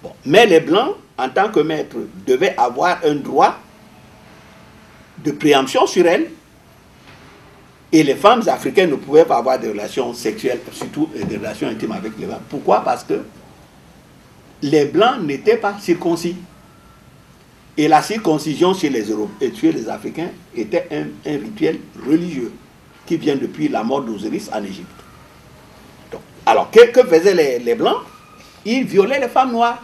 Bon, mais les Blancs, en tant que maîtres, devaient avoir un droit de préemption sur elles. Et les femmes africaines ne pouvaient pas avoir de relations sexuelles, surtout des relations intimes avec les Blancs. Pourquoi? Parce que les Blancs n'étaient pas circoncis. Et la circoncision chez les Européens et chez les Africains était un rituel religieux qui vient depuis la mort d'Osiris en Égypte. Donc, alors, que faisaient les Blancs? il violait les femmes noires.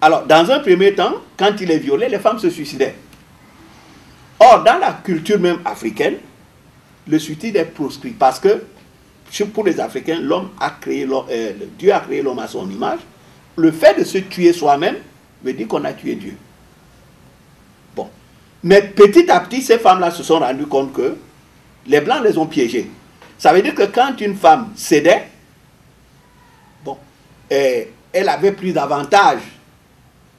Alors, dans un premier temps, quand il les violait, les femmes se suicidaient. Or, dans la culture même africaine, le suicide est proscrit parce que, pour les Africains, Dieu a créé l'homme à son image. Le fait de se tuer soi-même veut dire qu'on a tué Dieu. Bon. Mais petit à petit, ces femmes-là se sont rendues compte que les Blancs les ont piégées. Ça veut dire que quand une femme cédait, bon, elle avait plus d'avantages.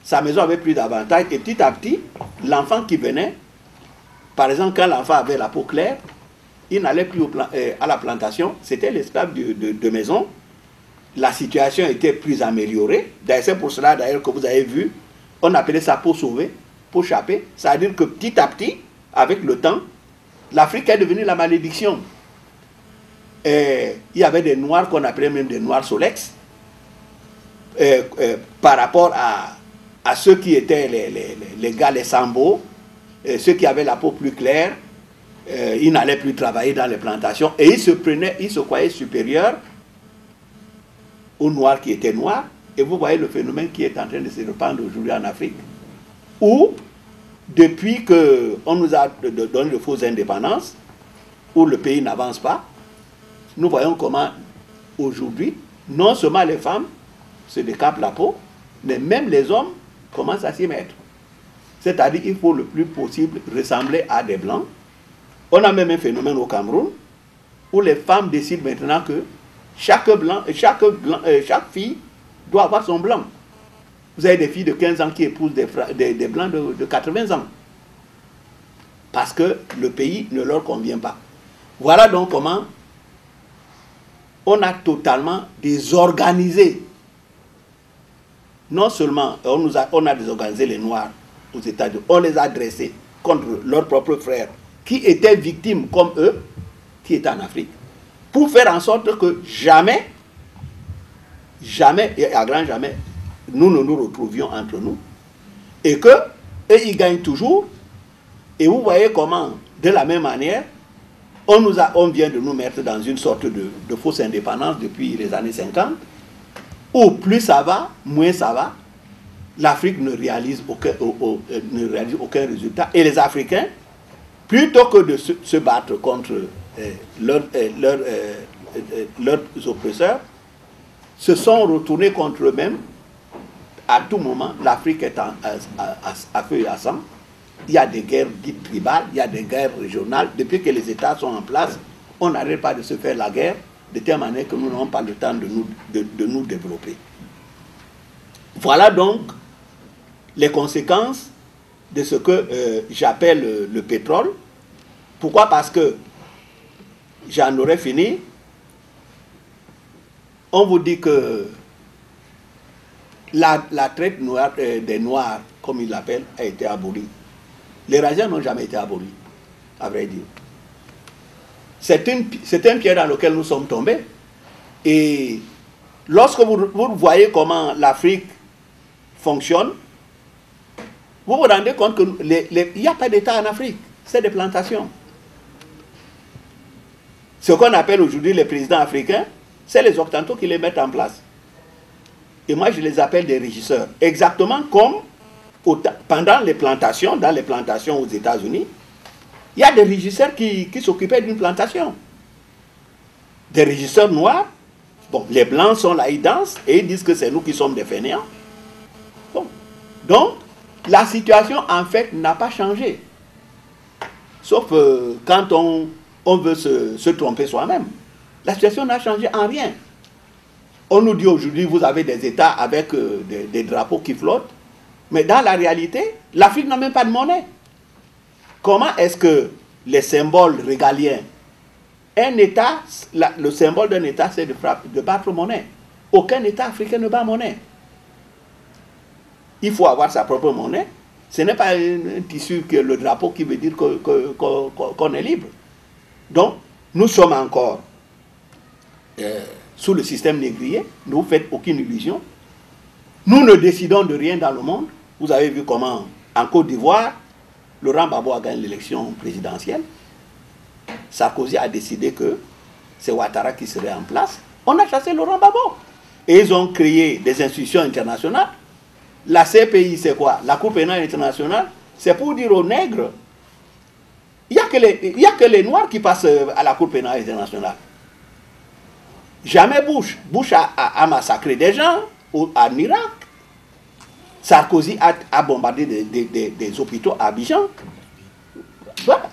Sa maison avait plus d'avantages. Et petit à petit, l'enfant qui venait, par exemple, quand l'enfant avait la peau claire, il n'allait plus à la plantation. C'était l'esclave de maison. La situation était plus améliorée. C'est pour cela, d'ailleurs, que vous avez vu, on appelait ça peau sauvée, peau chapée. Ça veut dire que petit à petit, avec le temps, l'Afrique est devenue la malédiction. Il y avait des Noirs qu'on appelait même des Noirs Solex. Par rapport à ceux qui étaient les gars, les Sambo, ceux qui avaient la peau plus claire, ils n'allaient plus travailler dans les plantations et ils se croyaient supérieurs aux Noirs qui étaient noirs. Et vous voyez le phénomène qui est en train de se répandre aujourd'hui en Afrique, où depuis qu'on nous a donné de fausses indépendances, où le pays n'avance pas, nous voyons comment aujourd'hui, non seulement les femmes se décapent la peau, mais même les hommes commencent à s'y mettre. C'est-à-dire qu'il faut le plus possible ressembler à des Blancs. On a même un phénomène au Cameroun où les femmes décident maintenant que chaque fille doit avoir son blanc. Vous avez des filles de 15 ans qui épousent des Blancs de 80 ans. Parce que le pays ne leur convient pas. Voilà donc comment on a totalement désorganisé. Non seulement on a désorganisé les Noirs aux États-Unis, on les a dressés contre leurs propres frères qui étaient victimes comme eux, qui étaient en Afrique, pour faire en sorte que jamais et à grand jamais, nous ne nous retrouvions entre nous, et que eux, ils gagnent toujours. Et vous voyez comment, de la même manière, on vient de nous mettre dans une sorte de fausse indépendance depuis les années 50, où plus ça va, moins ça va. L'Afrique ne réalise aucun résultat. Et les Africains, plutôt que de se battre contre leurs oppresseurs, se sont retournés contre eux-mêmes. À tout moment, l'Afrique est à feu et à sang. Il y a des guerres dites tribales, il y a des guerres régionales. Depuis que les États sont en place, on n'arrête pas de se faire la guerre, de telle manière que nous n'avons pas le temps de nous développer. Voilà donc les conséquences de ce que j'appelle le pétrole. Pourquoi? Parce que, j'en aurais fini, on vous dit que la traite des Noirs, comme ils l'appellent, a été abolie. Les razzias n'ont jamais été abolis, à vrai dire. C'est un piège dans lequel nous sommes tombés. Et lorsque vous voyez comment l'Afrique fonctionne, vous vous rendez compte qu'il n'y a pas d'État en Afrique, c'est des plantations. Ce qu'on appelle aujourd'hui les présidents africains, c'est les Occidentaux qui les mettent en place. Et moi, je les appelle des régisseurs. Exactement comme pendant les plantations, dans les plantations aux États-Unis, il y a des régisseurs qui s'occupaient d'une plantation. Des régisseurs noirs. Bon, les Blancs sont là, ils dansent, et ils disent que c'est nous qui sommes des fainéants. Bon. Donc, la situation, en fait, n'a pas changé. Sauf quand on veut se tromper soi-même. La situation n'a changé en rien. On nous dit aujourd'hui, vous avez des États avec des drapeaux qui flottent. Mais dans la réalité, l'Afrique n'a même pas de monnaie. Comment est-ce que les symboles régaliens, un État, le symbole d'un État, c'est de battre monnaie. Aucun État africain ne bat monnaie. Il faut avoir sa propre monnaie. Ce n'est pas un tissu que le drapeau qui veut dire qu'on est libre. Donc, nous sommes encore sous le système négrier. Ne vous faites aucune illusion. Nous ne décidons de rien dans le monde. Vous avez vu comment, en Côte d'Ivoire, Laurent Gbagbo a gagné l'élection présidentielle. Sarkozy a décidé que c'est Ouattara qui serait en place. On a chassé Laurent Gbagbo. Et ils ont créé des institutions internationales. La CPI, c'est quoi? La Cour pénale internationale, c'est pour dire aux nègres, il n'y a que les Noirs qui passent à la Cour pénale internationale. Jamais Bush. Bush a massacré des gens en Irak. Sarkozy a bombardé des hôpitaux à Abidjan. Voilà.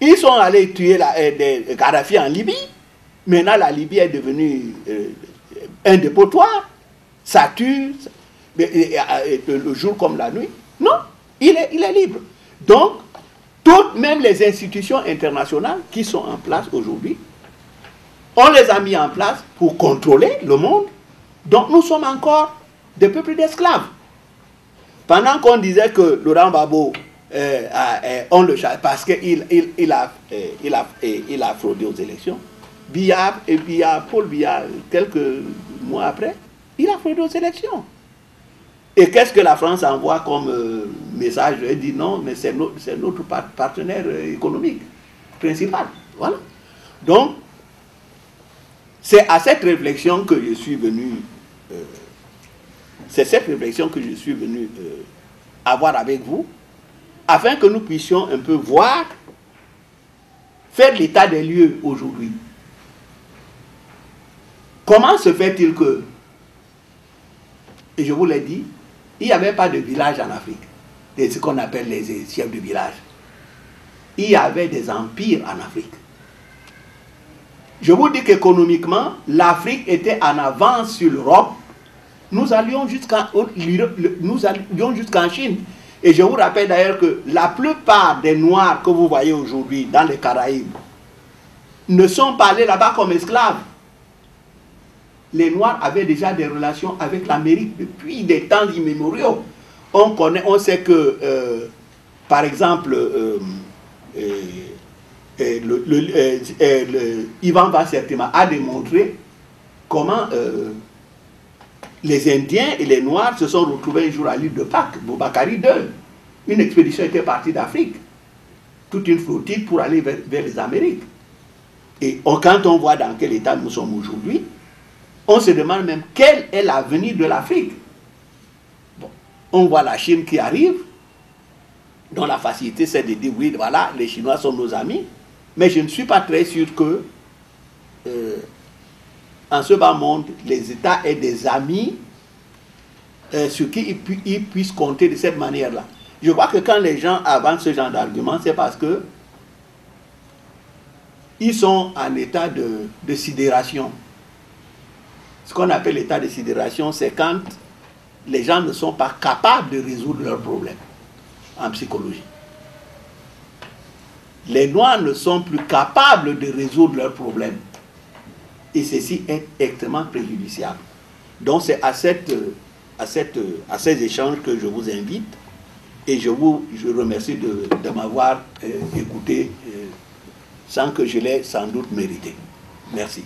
Ils sont allés tuer Kadhafi en Libye. Maintenant, la Libye est devenue un dépotoir. Ça tue le jour comme la nuit. Non, il est libre. Donc, même les institutions internationales qui sont en place aujourd'hui, on les a mis en place pour contrôler le monde. Donc, nous sommes encore des peuples d'esclaves. Pendant qu'on disait que Laurent Gbagbo, on le chasse parce qu'il a fraudé aux élections, Paul Biya, quelques mois après, il a fraudé aux élections. Et qu'est-ce que la France envoie comme message? Elle dit non, mais c'est notre partenaire économique principal. Voilà. Donc, c'est à cette réflexion que je suis venu, avoir avec vous, afin que nous puissions un peu voir, faire l'état des lieux aujourd'hui. Comment se fait-il que, et je vous l'ai dit, il n'y avait pas de village en Afrique, de ce qu'on appelle les chefs de village. Il y avait des empires en Afrique. Je vous dis qu'économiquement, l'Afrique était en avance sur l'Europe. Nous allions jusqu'en Chine. Et je vous rappelle d'ailleurs que la plupart des Noirs que vous voyez aujourd'hui dans les Caraïbes ne sont pas allés là-bas comme esclaves. Les Noirs avaient déjà des relations avec l'Amérique depuis des temps immémoriaux. On sait que, par exemple, Ivan Van Sertima a démontré comment les Indiens et les Noirs se sont retrouvés un jour à l'île de Pâques, Boubacarri II. Une expédition était partie d'Afrique, toute une flottille pour aller vers les Amériques. Et quand on voit dans quel état nous sommes aujourd'hui, on se demande même quel est l'avenir de l'Afrique. Bon, on voit la Chine qui arrive, dont la facilité c'est de dire oui, voilà, les Chinois sont nos amis, mais je ne suis pas très sûr que en ce bas monde, les États aient des amis sur qui ils puissent compter de cette manière-là. Je crois que quand les gens avancent ce genre d'argument, c'est parce que ils sont en état de sidération. Ce qu'on appelle l'état de sidération, c'est quand les gens ne sont pas capables de résoudre leurs problèmes en psychologie. Les Noirs ne sont plus capables de résoudre leurs problèmes. Et ceci est extrêmement préjudiciable. Donc c'est à ces échanges que je vous invite et je remercie de m'avoir écouté sans que je l'ai sans doute mérité. Merci.